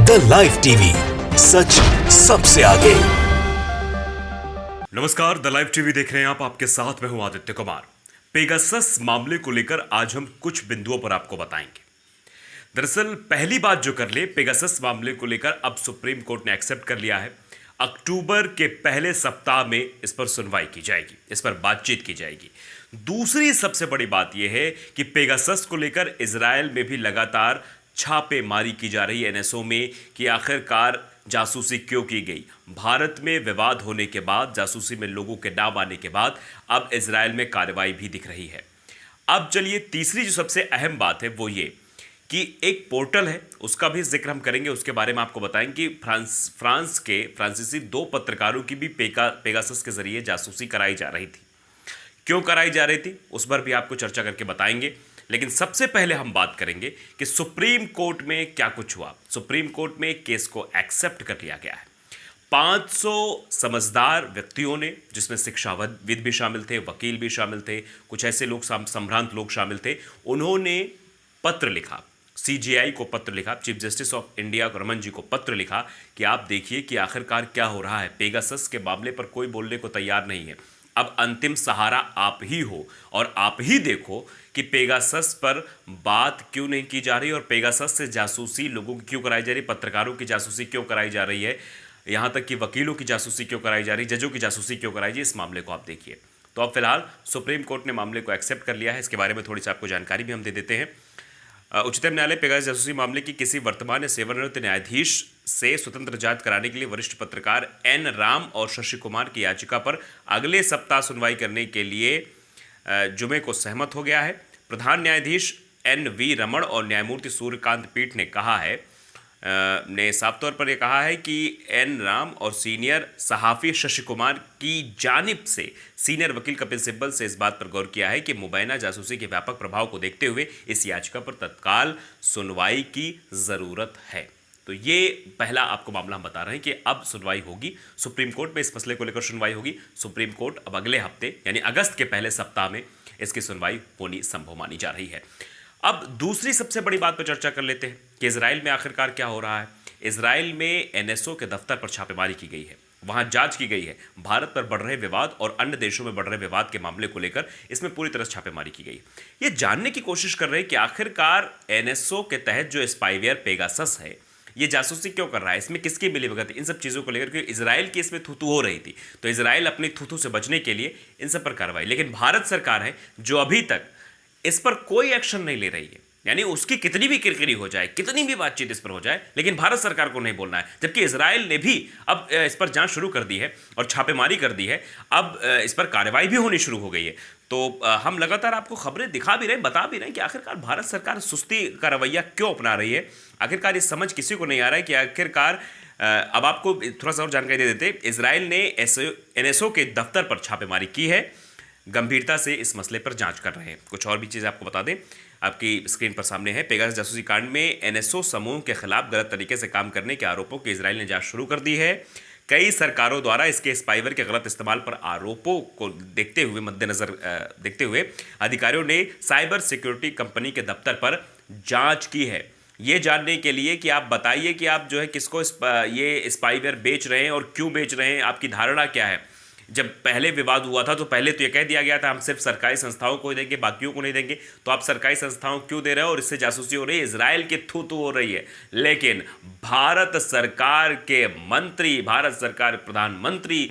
The live TV, सच सबसे आगे। नमस्कार, द लाइव टीवी देख रहे हैं आप। आपके साथ मैं हूं आदित्य कुमार। पेगासस मामले को लेकर आज हम कुछ बिंदुओं पर आपको बताएंगे। दरअसल पहली बात जो कर ले, पेगासस मामले को लेकर अब सुप्रीम कोर्ट ने एक्सेप्ट कर लिया है। अक्टूबर के पहले सप्ताह में इस पर सुनवाई की जाएगी, इस पर बातचीत की जाएगी। दूसरी सबसे बड़ी बात यह है कि पेगासस को लेकर इजरायल में भी लगातार छापेमारी की जा रही है एनएसओ में कि आखिरकार जासूसी क्यों की गई। भारत में विवाद होने के बाद, जासूसी में लोगों के नाम आने के बाद अब इजरायल में कार्रवाई भी दिख रही है। अब चलिए तीसरी जो सबसे अहम बात है वो ये कि एक पोर्टल है, उसका भी जिक्र हम करेंगे। उसके बारे में आपको बताएंगे कि फ्रांस के फ्रांसीसी 2 पत्रकारों की भी पेगासस के जरिए जासूसी कराई जा रही थी। क्यों कराई जा रही थी उस पर भी आपको चर्चा करके बताएंगे। लेकिन सबसे पहले हम बात करेंगे कि सुप्रीम कोर्ट में क्या कुछ हुआ। सुप्रीम कोर्ट में केस को एक्सेप्ट कर लिया गया है। 500 समझदार व्यक्तियों ने, जिसमें शिक्षाविद भी शामिल थे, वकील भी शामिल थे, कुछ ऐसे लोग संभ्रांत लोग शामिल थे, उन्होंने पत्र लिखा, सीजेआई को पत्र लिखा, chief justice of India Raman ji को पत्र लिखा कि आप देखिए कि आखिरकार क्या हो रहा है। पेगासस के मामले पर कोई बोलने को तैयार नहीं है। अब अंतिम सहारा आप ही हो और आप ही देखो कि पेगासस पर बात क्यों नहीं की जा रही और पेगासस से जासूसी लोगों की क्यों कराई जा रही, पत्रकारों की जासूसी क्यों कराई जा रही है, यहां तक कि वकीलों की जासूसी क्यों कराई जा रही, जजों की जासूसी क्यों कराई जा रही। इस मामले को आप देखिए। तो अब फिलहाल सुप्रीम कोर्ट ने मामले को एक्सेप्ट कर लिया है। इसके बारे में थोड़ी सी आपको जानकारी भी हम दे देते हैं। उच्चतम न्यायालय पेगासस जासूसी मामले की किसी वर्तमान या सेवानिवृत्त न्यायाधीश से स्वतंत्र जांच कराने के लिए वरिष्ठ पत्रकार एन राम और शशि कुमार की याचिका पर अगले सप्ताह सुनवाई करने के लिए जुमे को सहमत हो गया है। प्रधान न्यायाधीश एन वी रमण और न्यायमूर्ति सूर्यकांत पीठ ने कहा है, ने साफ तौर पर यह कहा है कि एन राम और सीनियर सहाफ़ी शशि कुमार की जानिब से सीनियर वकील कपिल सिब्बल से इस बात पर गौर किया है कि मुबैना जासूसी के व्यापक प्रभाव को देखते हुए इस याचिका पर तत्काल सुनवाई की ज़रूरत है। तो ये पहला आपको मामला हम बता रहे हैं कि अब सुनवाई होगी सुप्रीम कोर्ट में, इस मसले को लेकर सुनवाई होगी। सुप्रीम कोर्ट अब अगले हफ्ते यानी अगस्त के पहले सप्ताह में इसकी सुनवाई होनी संभव मानी जा रही है। अब दूसरी सबसे बड़ी बात पर चर्चा कर लेते हैं कि इजराइल में आखिरकार क्या हो रहा है। इजराइल में एनएसओ के दफ्तर पर छापेमारी की गई है, वहां जांच की गई है। भारत पर बढ़ रहे विवाद और अन्य देशों में बढ़ रहे विवाद के मामले को लेकर इसमें पूरी तरह छापेमारी की गई। ये जानने की कोशिश कर रहे हैं कि आखिरकार एनएसओ के तहत जो स्पाईवेयर पेगासस है, ये जासूसी क्यों कर रहा है, इसमें किसकी मिलीभगत, इन सब चीज़ों को लेकर के इजराइल की इसमें थूथू हो रही थी। तो इजराइल अपनी थूथू से बचने के लिए इन सब पर कार्रवाई, लेकिन भारत सरकार है जो अभी तक इस पर कोई एक्शन नहीं ले रही है। यानी उसकी कितनी भी किरकिरी हो जाए, कितनी भी बातचीत इस पर हो जाए, लेकिन भारत सरकार को नहीं बोलना है। जबकि इजराइल ने भी अब इस पर जांच शुरू कर दी है और छापेमारी कर दी है। अब इस पर कार्रवाई भी होनी शुरू हो गई है। तो हम लगातार आपको खबरें दिखा भी रहे हैं, बता भी रहे हैं कि आखिरकार भारत सरकार सुस्ती का रवैया क्यों अपना रही है। आखिरकार ये समझ किसी को नहीं आ रहा है कि आखिरकार अब आपको थोड़ा सा और जानकारी दे देते। इजराइल ने एनएसओ के दफ्तर पर छापेमारी की है, गंभीरता से इस मसले पर जांच कर रहे हैं। कुछ और भी चीज़ें आपको बता दें, आपकी स्क्रीन पर सामने है। पेगासस जासूसी कांड में एनएसओ समूह के खिलाफ गलत तरीके से काम करने के आरोपों की इजराइल ने जांच शुरू कर दी है। कई सरकारों द्वारा इसके स्पाईवेयर के गलत इस्तेमाल पर आरोपों को देखते हुए मद्देनजर देखते हुए अधिकारियों ने साइबर सिक्योरिटी कंपनी के दफ्तर पर जांच की है, ये जानने के लिए कि आप बताइए कि आप जो है किसको ये स्पाईवेयर बेच रहे हैं और क्यों बेच रहे हैं, आपकी धारणा क्या है। जब पहले विवाद हुआ था तो पहले तो ये कह दिया गया था हम सिर्फ सरकारी संस्थाओं को ही देंगे, बाकियों को नहीं देंगे। तो आप सरकारी संस्थाओं क्यों दे रहे हो और इससे जासूसी हो रही है, इजराइल की थू हो रही है। लेकिन भारत सरकार के मंत्री, भारत सरकार प्रधानमंत्री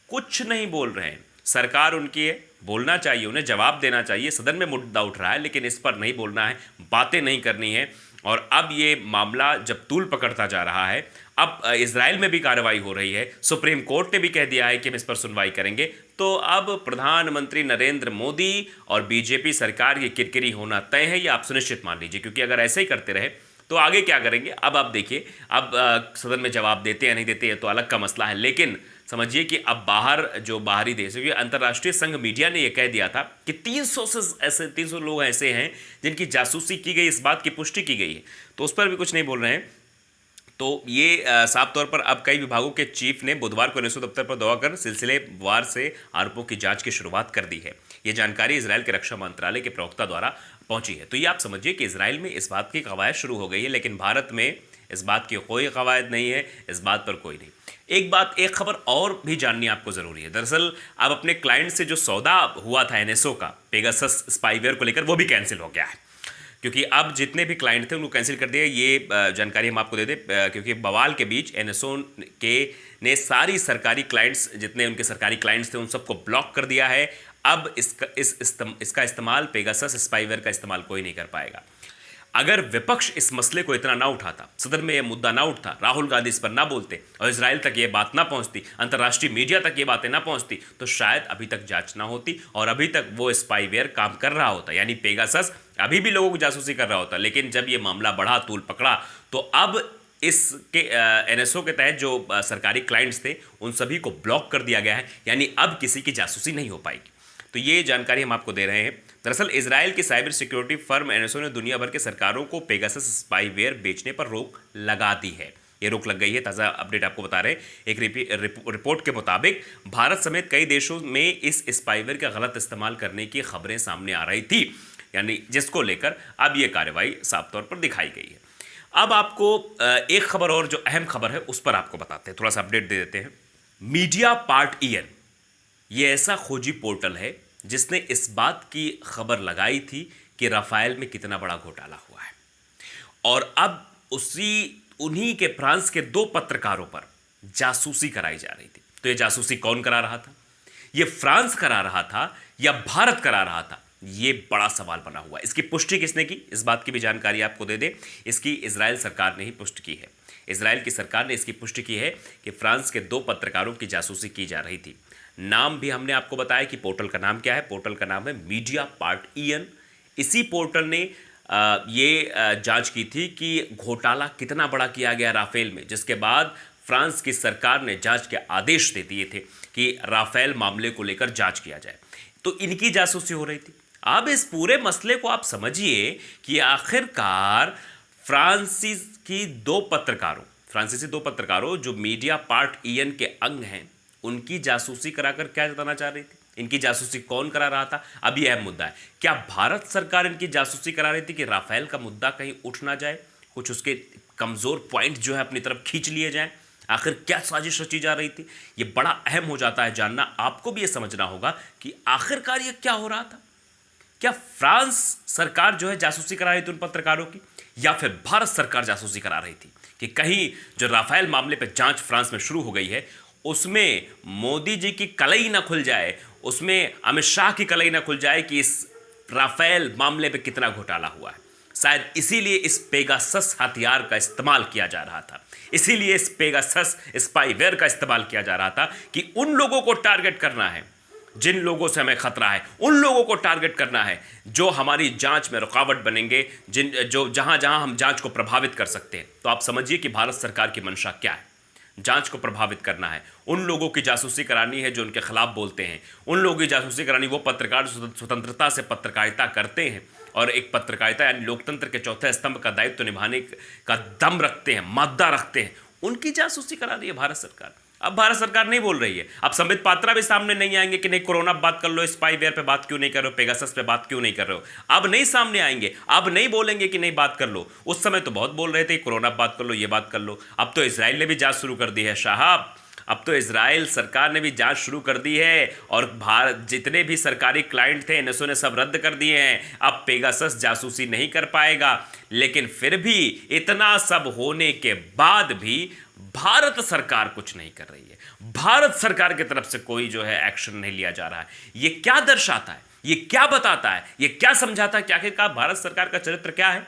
कुछ नहीं बोल रहे हैं। सरकार उनकी है, बोलना चाहिए, उन्हें जवाब देना चाहिए। सदन में मुद्दा उठ रहा है लेकिन इस पर नहीं बोलना है, बातें नहीं करनी है। और अब ये मामला जब तूल पकड़ता जा रहा है, अब इजराइल में भी कार्रवाई हो रही है, सुप्रीम कोर्ट ने भी कह दिया है कि हम इस पर सुनवाई करेंगे। तो अब प्रधानमंत्री नरेंद्र मोदी और बीजेपी सरकार की किरकिरी होना तय है, ये आप सुनिश्चित मान लीजिए। क्योंकि अगर ऐसे ही करते रहे तो आगे क्या करेंगे। अब आप देखिए, अब सदन में जवाब देते या नहीं देते ये तो अलग का मसला है, लेकिन समझिए कि अब बाहर जो बाहरी देश है, अंतर्राष्ट्रीय संघ मीडिया ने यह कह दिया था कि 300 लोग ऐसे हैं जिनकी जासूसी की गई, इस बात की पुष्टि की गई है। तो उस पर भी कुछ नहीं बोल रहे हैं। तो ये साफ तौर पर अब कई विभागों के चीफ ने बुधवार को एनएसओ दफ्तर पर दौरा कर सिलसिलेवार से आरोपों की जांच की शुरुआत कर दी है। ये जानकारी इजराइल के रक्षा मंत्रालय के प्रवक्ता द्वारा पहुंची है। तो ये आप समझिए कि इजराइल में इस बात की कवायद शुरू हो गई है, लेकिन भारत में इस बात की कोई कवायद नहीं है, इस बात पर कोई नहीं। एक खबर और भी जाननी आपको ज़रूरी है। दरअसल अब अपने क्लाइंट से जो सौदा हुआ था एनएसओ का पेगासस स्पाईवेयर को लेकर, वो भी कैंसिल हो गया है, क्योंकि अब जितने भी क्लाइंट थे उनको कैंसिल कर दिया। ये जानकारी हम आपको दे दें, क्योंकि बवाल के बीच एनएसओ के ने सारी सरकारी क्लाइंट्स, जितने उनके सरकारी क्लाइंट्स थे, उन सबको ब्लॉक कर दिया है। अब इसका इस्तेमाल, पेगासस स्पाईवेयर का इस्तेमाल कोई नहीं कर पाएगा। अगर विपक्ष इस मसले को इतना ना उठाता, सदन में यह मुद्दा ना उठता, राहुल गांधी इस पर ना बोलते और इजराइल तक ये बात ना पहुंचती, अंतर्राष्ट्रीय मीडिया तक ये बातें ना पहुंचती, तो शायद अभी तक जांच ना होती और अभी तक वो स्पाईवेयर काम कर रहा होता, यानी पेगासस अभी भी लोगों को जासूसी कर रहा होता। लेकिन जब ये मामला बढ़ा, तूल पकड़ा, तो अब इसके एनएसओ के तहत जो सरकारी क्लाइंट्स थे उन सभी को ब्लॉक कर दिया गया है, यानी अब किसी की जासूसी नहीं हो पाएगी। तो ये जानकारी हम आपको दे रहे हैं। दरअसल इजराइल की साइबर सिक्योरिटी फर्म एनएसओ ने दुनिया भर के सरकारों को पेगासस स्पाईवेयर बेचने पर रोक लगा दी है। ये रोक लग गई है, ताज़ा अपडेट आपको बता रहे हैं। एक रिपोर्ट के मुताबिक भारत समेत कई देशों में इस स्पाईवेयर का गलत इस्तेमाल करने की खबरें सामने आ रही थी, यानी जिसको लेकर अब ये कार्रवाई साफ तौर पर दिखाई गई है। अब आपको एक खबर और, जो अहम खबर है, उस पर आपको बताते हैं, थोड़ा सा अपडेट दे देते हैं। मीडिया पार्ट EN ये ऐसा खोजी पोर्टल है जिसने इस बात की खबर लगाई थी कि राफेल में कितना बड़ा घोटाला हुआ है, और अब उन्हीं के फ्रांस के 2 पत्रकारों पर जासूसी कराई जा रही थी। तो ये जासूसी कौन करा रहा था? ये फ्रांस करा रहा था या भारत करा रहा था? ये बड़ा सवाल बना हुआ है। इसकी पुष्टि किसने की, इस बात की भी जानकारी आपको दे दे। इसकी इजराइल सरकार ने ही पुष्टि की है। इजराइल की सरकार ने इसकी पुष्टि की है कि फ्रांस के 2 पत्रकारों की जासूसी की जा रही थी। नाम भी हमने आपको बताया कि पोर्टल का नाम क्या है। पोर्टल का नाम है मीडिया पार्ट EN। इसी पोर्टल ने ये जांच की थी कि घोटाला कितना बड़ा किया गया राफेल में, जिसके बाद फ्रांस की सरकार ने जांच के आदेश दे दिए थे कि राफेल मामले को लेकर जांच किया जाए। तो इनकी जासूसी हो रही थी। अब इस पूरे मसले को आप समझिए कि आखिरकार फ्रांसीसी 2 पत्रकारों जो मीडिया पार्ट EN के अंग हैं, उनकी जासूसी कराकर क्या जताना चाह रही थी? इनकी जासूसी कौन करा रहा था? अब यह अहम मुद्दा है। क्या भारत सरकार इनकी जासूसी करा रही थी कि राफेल का मुद्दा कहीं उठ ना जाए, कुछ उसके कमजोर पॉइंट जो है अपनी तरफ खींच लिए जाएं? आखिर क्या साजिश रची जा रही थी? यह बड़ा अहम हो जाता है जानना। आपको भी यह समझना होगा कि आखिरकार यह क्या हो रहा था। क्या फ्रांस सरकार जो है जासूसी करा रही थी उन पत्रकारों की, या फिर भारत सरकार जासूसी करा रही थी कि कहीं जो राफेल मामले पर जांच फ्रांस में शुरू हो गई है, उसमें मोदी जी की कलई ना खुल जाए, उसमें अमित शाह की कलई ना खुल जाए कि इस राफेल मामले पे कितना घोटाला हुआ है। शायद इसीलिए इस पेगासस हथियार का इस्तेमाल किया जा रहा था, इसीलिए इस पेगासस स्पाईवेयर का इस्तेमाल किया जा रहा था कि उन लोगों को टारगेट करना है जिन लोगों से हमें खतरा है, उन लोगों को टारगेट करना है जो हमारी जांच में रुकावट बनेंगे, जहां जहां हम जांच को प्रभावित कर सकते हैं। तो आप समझिए कि भारत सरकार की मंशा क्या है। जांच को प्रभावित करना है, उन लोगों की जासूसी करानी है जो उनके खिलाफ बोलते हैं, उन लोगों की जासूसी करानी वो पत्रकार स्वतंत्रता से पत्रकारिता करते हैं और एक पत्रकारिता यानी लोकतंत्र के चौथे स्तंभ का दायित्व निभाने का दम रखते हैं, मादा रखते हैं, उनकी जासूसी करा रही है भारत सरकार। अब भारत सरकार नहीं बोल रही है। अब संबित पात्रा भी सामने नहीं आएंगे कि नहीं कोरोना पे बात कर लो, स्पाईवेयर पे बात क्यों नहीं कर रहे हो, पेगासस पे बात क्यों नहीं कर रहे हो। अब नहीं सामने आएंगे, अब नहीं बोलेंगे कि नहीं बात कर लो। उस समय तो बहुत बोल रहे थे कोरोना पे बात कर लो, ये बात कर लो। अब तो इजराइल ने भी जांच शुरू कर दी है साहब, अब तो इजराइल सरकार ने भी जांच शुरू कर दी है और भारत जितने भी सरकारी क्लाइंट थे एनएसओ ने सब रद्द कर दिए हैं। अब पेगासस जासूसी नहीं कर पाएगा। लेकिन फिर भी इतना सब होने के बाद भी भारत सरकार कुछ नहीं कर रही है। भारत सरकार की तरफ से कोई जो है एक्शन नहीं लिया जा रहा है। ये क्या दर्शाता है, ये क्या बताता है, ये क्या समझाता है कि आखिरकार भारत सरकार का चरित्र क्या है,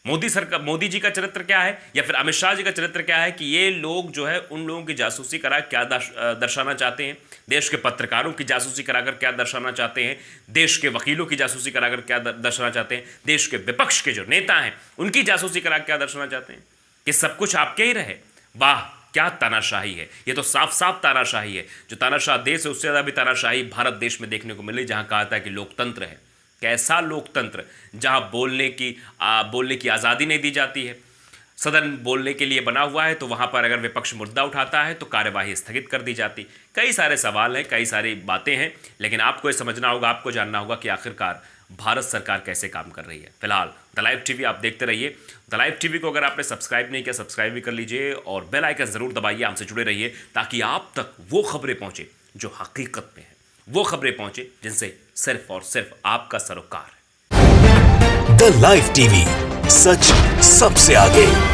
मोदी जी का चरित्र क्या है, या फिर अमित शाह जी का चरित्र क्या है कि ये लोग जो है उन लोगों की जासूसी करा क्या दर्शाना चाहते हैं, देश के पत्रकारों की जासूसी कराकर क्या दर्शाना चाहते हैं, देश के वकीलों की जासूसी कराकर क्या दर्शाना चाहते हैं, देश के विपक्ष के जो नेता हैं उनकी जासूसी करा क्या दर्शाना चाहते हैं कि सब कुछ आपके ही रहे। वाह, क्या तानाशाही है। ये तो साफ साफ तानाशाही है। जो तानाशाह देश है उससे ज़्यादा भी तानाशाही भारत देश में देखने को मिली, जहाँ कहा था कि लोकतंत्र है। कैसा लोकतंत्र, जहाँ बोलने की आज़ादी नहीं दी जाती है। सदन बोलने के लिए बना हुआ है तो वहाँ पर अगर विपक्ष मुद्दा उठाता है तो कार्यवाही स्थगित कर दी जाती। कई सारे सवाल हैं, कई सारी बातें हैं, लेकिन आपको ये समझना होगा, आपको जानना होगा कि आखिरकार भारत सरकार कैसे काम कर रही है। फिलहाल द लाइव टीवी आप देखते रहिए। द लाइव टीवी को अगर आपने सब्सक्राइब नहीं किया, सब्सक्राइब भी कर लीजिए और बेल आइकन जरूर दबाइए। हमसे जुड़े रहिए ताकि आप तक वो खबरें पहुंचे जो हकीकत में है, वो खबरें पहुंचे जिनसे सिर्फ और सिर्फ आपका सरोकार है। द लाइव टीवी, सच सबसे आगे।